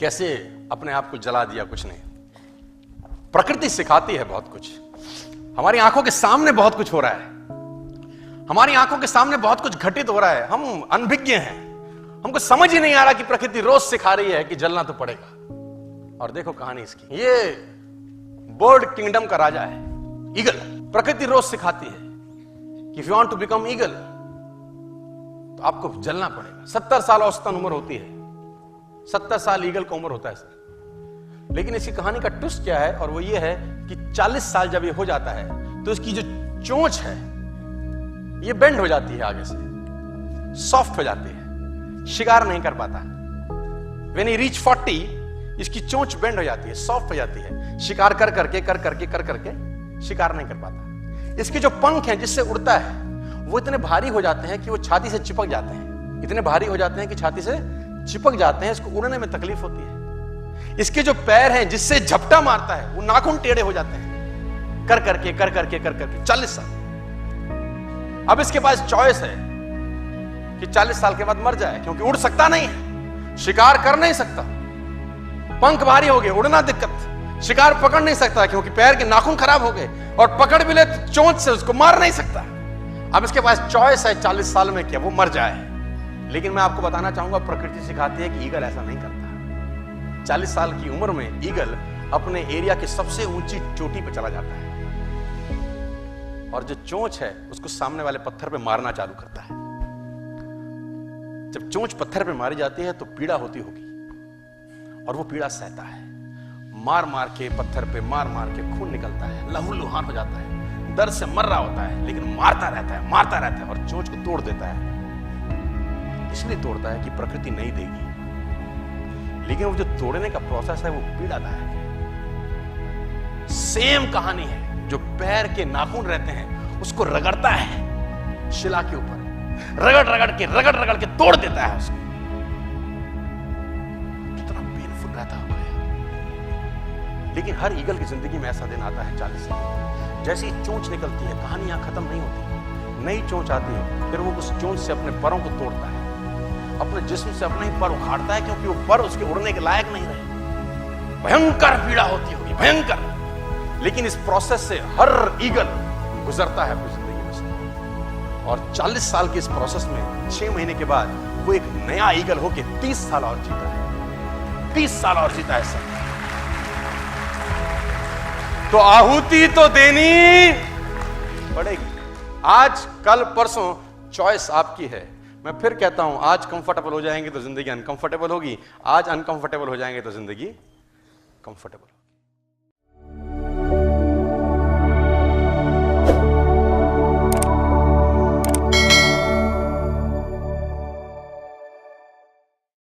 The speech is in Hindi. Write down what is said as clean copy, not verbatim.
कैसे अपने आप को जला दिया कुछ नहीं। प्रकृति सिखाती है बहुत कुछ। हमारी आंखों के सामने बहुत कुछ हो रहा है, हमारी आंखों के सामने बहुत कुछ घटित हो रहा है, हम अनभिज्ञ हैं, हमको समझ ही नहीं आ रहा कि प्रकृति रोज सिखा रही है कि जलना तो पड़ेगा। और देखो कहानी इसकी, ये बर्ड किंगडम का राजा है ईगल। प्रकृति रोज सिखाती है कि if you want to become eagle तो आपको जलना पड़ेगा। 70 साल औसतन उम्र होती है, 70 साल ईगल का उम्र होता है सर। लेकिन इसकी कहानी का ट्विस्ट क्या है, और वो ये है कि 40 साल जब ये हो जाता है तो इसकी जो चोंच है ये बेंड हो जाती है, आगे से सॉफ्ट हो जाती है, शिकार नहीं कर पाता। When he reach 40 इसकी चोंच बेंड हो जाती है, सॉफ्ट हो जाती है, शिकार कर करके शिकार नहीं कर पाता। इसके जो पंख हैं जिससे उड़ता है वो इतने भारी हो जाते हैं कि वो छाती से चिपक जाते हैं, इतने भारी हो जाते हैं कि छाती से चिपक जाते हैं, इसको उड़ने में तकलीफ होती है। इसके जो पैर हैं जिससे झपटा मारता है वो नाखून टेढ़े हो जाते हैं, कर करके 40 साल। अब इसके पास चॉइस है कि 40 साल के बाद मर जाए, क्योंकि उड़ सकता नहीं है, शिकार कर नहीं सकता, पंख भारी हो गए, उड़ना दिक्कत, शिकार पकड़ नहीं सकता क्योंकि पैर के नाखून खराब हो गए, और पकड़ भी ले तो चोंच से उसको मार नहीं सकता। अब इसके पास चॉइस है 40 साल में क्या वो मर जाए। लेकिन मैं आपको बताना चाहूंगा, प्रकृति सिखाती है कि ईगल ऐसा नहीं करता। 40 साल की उम्र में ईगल अपने एरिया की सबसे ऊंची चोटी पर चला जाता है और जो चोंच है उसको सामने वाले पत्थर पे मारना चालू करता है। जब चोंच पत्थर पे मारी जाती है तो पीड़ा होती होगी, और वो पीड़ा सहता है, मार मार के पत्थर पे मार के खून निकलता है, लहूलुहान हो जाता है, दर्द से मर रहा होता है, लेकिन मारता रहता है और चोंच को तोड़ देता है। इसलिए तोड़ता है कि प्रकृति नहीं देगी, लेकिन वो जो तोड़ने का प्रोसेस है वो पीड़ादायक है। सेम कहानी है, जो पैर के नाखून रहते हैं उसको रगड़ता है शिला के ऊपर, रगड़ के तोड़ देता है उसको। कितना पेनफुल रहता होगा यार। लेकिन हर ईगल की जिंदगी में ऐसा दिन आता है 40 साल। जैसे ही चोंच निकलती है, कहानी यहां खत्म नहीं होती, नई चोंच आती है, फिर वो उस चोंच से अपने परों को तोड़ता है, अपने जिस्म से अपने ही पर उखाड़ता है, क्योंकि वो पर उसके उड़ने के लायक नहीं रहे। भयंकर पीड़ा होती होगी, भयंकर। लेकिन इस प्रोसेस से हर ईगल गुजरता है अपनी जिंदगी में से, और 40 साल के इस प्रोसेस में 6 महीने के बाद वो एक नया ईगल होके 30 साल और जीता है, 30 साल और जीता है सर। तो आहुति तो देनी पड़ेगी। आज कल परसों चॉइस आपकी है। मैं फिर कहता हूं, आज कंफर्टेबल हो जाएंगे तो जिंदगी अनकंफर्टेबल होगी, आज अनकंफर्टेबल हो जाएंगे तो जिंदगी कंफर्टेबल।